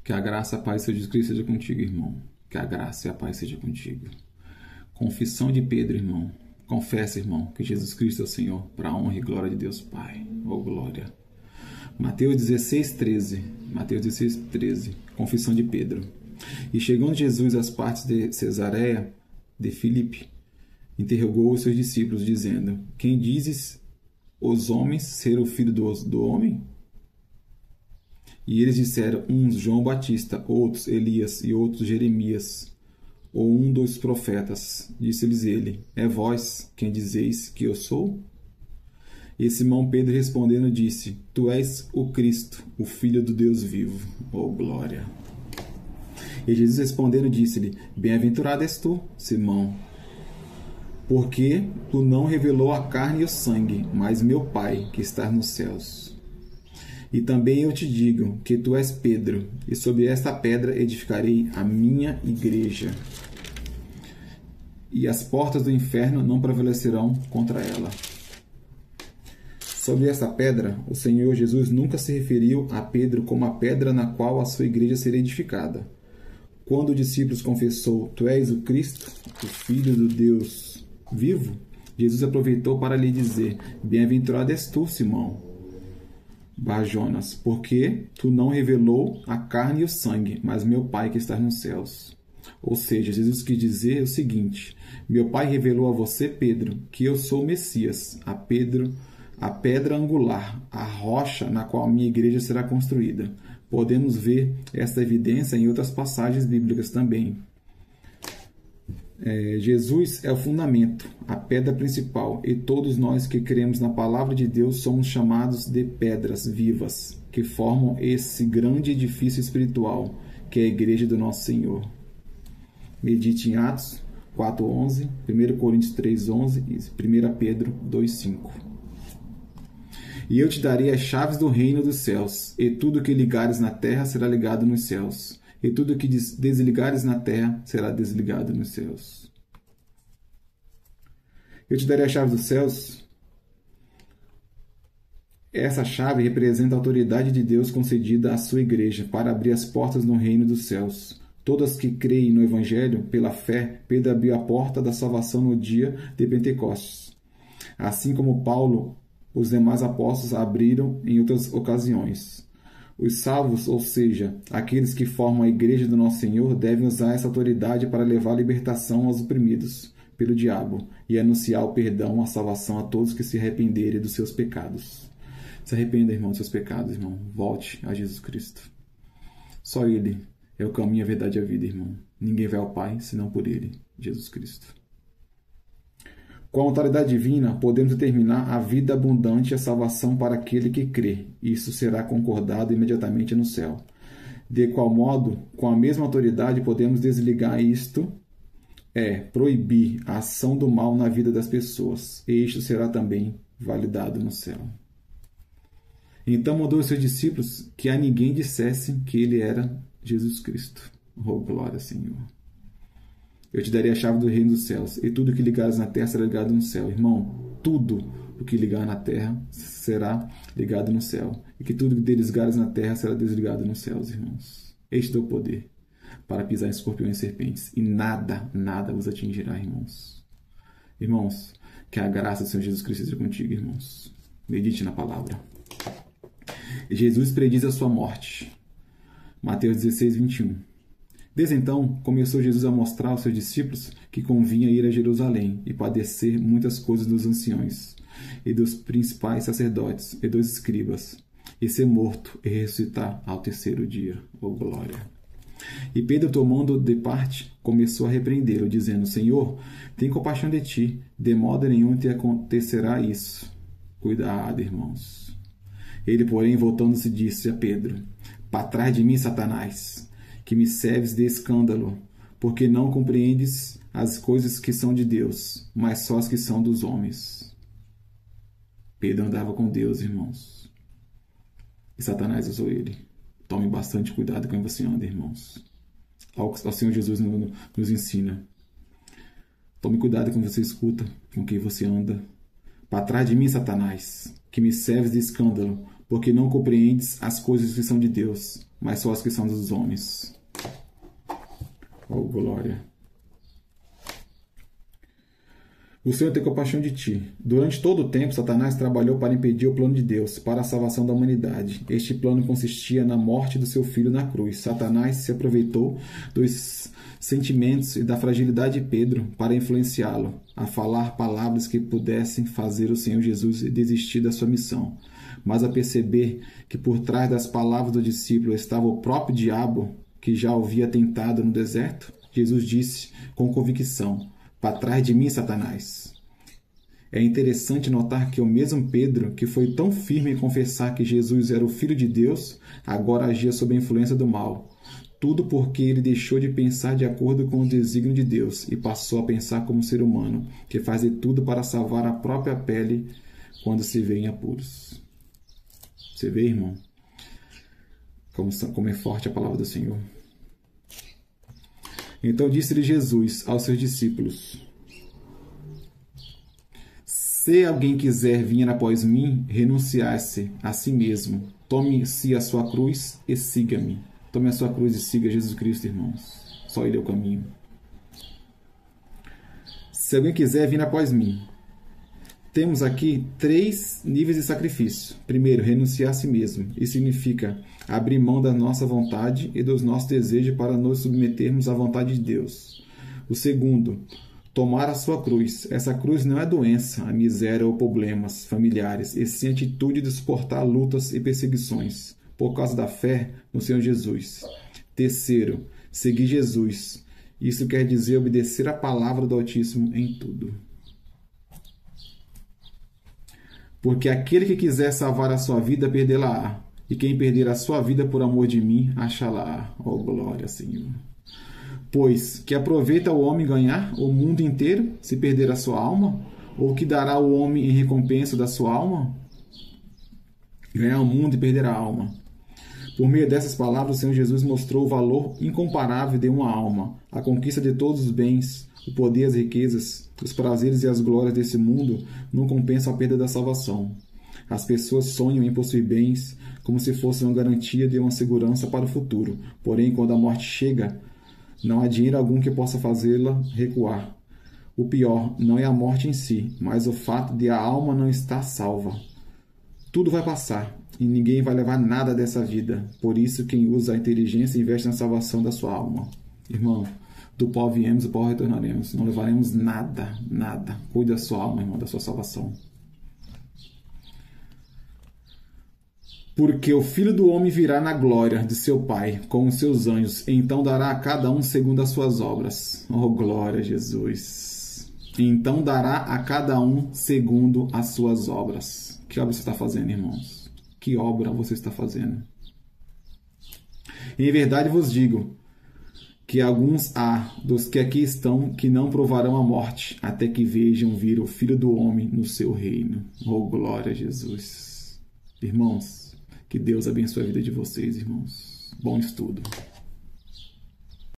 Que a graça e a paz de Jesus Cristo seja contigo, irmão. Que a graça e a paz seja contigo. Confissão de Pedro, irmão. Confessa, irmão, que Jesus Cristo é o Senhor, para a honra e glória de Deus Pai. Oh, glória. Mateus 16:13. Mateus 16:13. Confissão de Pedro. E chegando Jesus às partes de Cesareia de Filipe, interrogou os seus discípulos, dizendo: Quem dizes os homens ser o filho do homem? E eles disseram: uns João Batista, outros Elias e outros Jeremias, ou um dos profetas. Disse-lhes ele: É vós quem dizeis que eu sou? E Simão Pedro respondendo disse: Tu és o Cristo, o Filho do Deus vivo. Oh, glória! E Jesus respondendo disse-lhe: Bem-aventurado és tu, Simão, porque tu não revelou a carne e o sangue, mas meu Pai que está nos céus. E também eu te digo que tu és Pedro, e sobre esta pedra edificarei a minha igreja, e as portas do inferno não prevalecerão contra ela. Sobre esta pedra, o Senhor Jesus nunca se referiu a Pedro como a pedra na qual a sua igreja seria edificada. Quando o discípulo confessou: Tu és o Cristo, o Filho do Deus vivo, Jesus aproveitou para lhe dizer: Bem-aventurado és tu, Simão Bar-Jonas, porque tu não revelou a carne e o sangue, mas meu Pai que está nos céus. Ou seja, Jesus quis dizer o seguinte: meu Pai revelou a você, Pedro, que eu sou o Messias, a pedra angular, a rocha na qual a minha igreja será construída. Podemos ver esta evidência em outras passagens bíblicas também. Jesus é o fundamento, a pedra principal, e todos nós que cremos na palavra de Deus somos chamados de pedras vivas, que formam esse grande edifício espiritual, que é a igreja do nosso Senhor. Medite em Atos 4:11, 1 Coríntios 3:11 e 1 Pedro 2:5. E eu te darei as chaves do reino dos céus, e tudo que ligares na terra será ligado nos céus, e tudo que desligares na terra será desligado nos céus. Eu te darei as chaves dos céus. Essa chave representa a autoridade de Deus concedida à sua igreja para abrir as portas no reino dos céus. Todas que creem no Evangelho, pela fé, Pedro abriu a porta da salvação no dia de Pentecostes. Assim como Paulo, os demais apóstolos abriram em outras ocasiões. Os salvos, ou seja, aqueles que formam a igreja do nosso Senhor, devem usar essa autoridade para levar a libertação aos oprimidos pelo diabo e anunciar o perdão, a salvação a todos que se arrependerem dos seus pecados. Se arrependa, irmão, dos seus pecados, irmão. Volte a Jesus Cristo. Só Ele é o caminho, a verdade e a vida, irmão. Ninguém vai ao Pai senão por Ele, Jesus Cristo. Com a autoridade divina, podemos determinar a vida abundante e a salvação para aquele que crê. Isso será concordado imediatamente no céu. De qual modo, com a mesma autoridade, podemos desligar isto, proibir a ação do mal na vida das pessoas. E isto será também validado no céu. Então mandou os seus discípulos que a ninguém dissessem que ele era Jesus Cristo. Oh, glória, Senhor. Eu te darei a chave do reino dos céus, e tudo que ligares na terra será ligado no céu. Irmão, tudo o que ligar na terra será ligado no céu, e que tudo que desligares na terra será desligado nos céus, irmãos. Este é o poder para pisar em escorpiões e serpentes, e nada vos atingirá, irmãos. Irmãos, que a graça do Senhor Jesus Cristo seja contigo, irmãos. Medite na palavra. E Jesus prediz a sua morte. Mateus 16:21. Desde então, começou Jesus a mostrar aos seus discípulos que convinha ir a Jerusalém e padecer muitas coisas dos anciões, e dos principais sacerdotes, e dos escribas, e ser morto e ressuscitar ao terceiro dia. Oh, glória! E Pedro, tomando de parte, começou a repreendê-lo, dizendo: Senhor, tem compaixão de ti, de modo nenhum te acontecerá isso. Cuidado, irmãos. Ele, porém, voltando-se, disse a Pedro: Para trás de mim, Satanás, que me serves de escândalo, porque não compreendes as coisas que são de Deus, mas só as que são dos homens. Pedro andava com Deus, irmãos. E Satanás usou ele. Tome bastante cuidado com quem você anda, irmãos. O Senhor Jesus nos ensina. Tome cuidado com quem você escuta, com quem você anda. Para trás de mim, Satanás, que me serves de escândalo, porque não compreendes as coisas que são de Deus, mas só as que são dos homens. Oh, glória! O Senhor tem compaixão de ti. Durante todo o tempo, Satanás trabalhou para impedir o plano de Deus, para a salvação da humanidade. Este plano consistia na morte do seu filho na cruz. Satanás se aproveitou dos sentimentos e da fragilidade de Pedro para influenciá-lo a falar palavras que pudessem fazer o Senhor Jesus desistir da sua missão. Mas a perceber que por trás das palavras do discípulo estava o próprio diabo, que já o havia tentado no deserto, Jesus disse com convicção: "Para trás de mim, Satanás." É interessante notar que o mesmo Pedro, que foi tão firme em confessar que Jesus era o Filho de Deus, agora agia sob a influência do mal. Tudo porque ele deixou de pensar de acordo com o desígnio de Deus e passou a pensar como ser humano, que faz de tudo para salvar a própria pele quando se vê em apuros. Você vê, irmão? Como é forte a palavra do Senhor. Então disse-lhe Jesus aos seus discípulos: "Se alguém quiser vir após mim, renunciar-se a si mesmo. Tome-se a sua cruz e siga-me." Tome a sua cruz e siga Jesus Cristo, irmãos. Só Ele é o caminho. Se alguém quiser vir após mim. Temos aqui 3 níveis de sacrifício. Primeiro, renunciar a si mesmo. Isso significa abrir mão da nossa vontade e dos nossos desejos para nos submetermos à vontade de Deus. O segundo, tomar a sua cruz. Essa cruz não é doença, a miséria ou problemas familiares, e sim a atitude de suportar lutas e perseguições por causa da fé no Senhor Jesus. Terceiro, seguir Jesus. Isso quer dizer obedecer a palavra do Altíssimo em tudo. Porque aquele que quiser salvar a sua vida, perdê-la-á. E quem perder a sua vida por amor de mim, achá-la-á. Oh, glória, Senhor. Pois, que aproveita o homem ganhar o mundo inteiro, se perder a sua alma? Ou que dará o homem em recompensa da sua alma? Ganhar o mundo e perder a alma. Por meio dessas palavras, o Senhor Jesus mostrou o valor incomparável de uma alma, a conquista de todos os bens, o poder, as riquezas, os prazeres e as glórias desse mundo não compensam a perda da salvação. As pessoas sonham em possuir bens como se fosse uma garantia de uma segurança para o futuro. Porém, quando a morte chega, não há dinheiro algum que possa fazê-la recuar. O pior não é a morte em si, mas o fato de a alma não estar salva. Tudo vai passar e ninguém vai levar nada dessa vida. Por isso, quem usa a inteligência investe na salvação da sua alma. Irmão, do pó viemos, do pó retornaremos. Não levaremos nada, nada. Cuide da sua alma, irmão, da sua salvação. Porque o Filho do Homem virá na glória de seu Pai, com os seus anjos, então dará a cada um segundo as suas obras. Oh, glória a Jesus! Então dará a cada um segundo as suas obras. Que obra você está fazendo, irmãos? Que obra você está fazendo? Em verdade vos digo que alguns há dos que aqui estão que não provarão a morte, até que vejam vir o Filho do Homem no seu reino. Oh, glória a Jesus! Irmãos, que Deus abençoe a vida de vocês, irmãos. Bom estudo.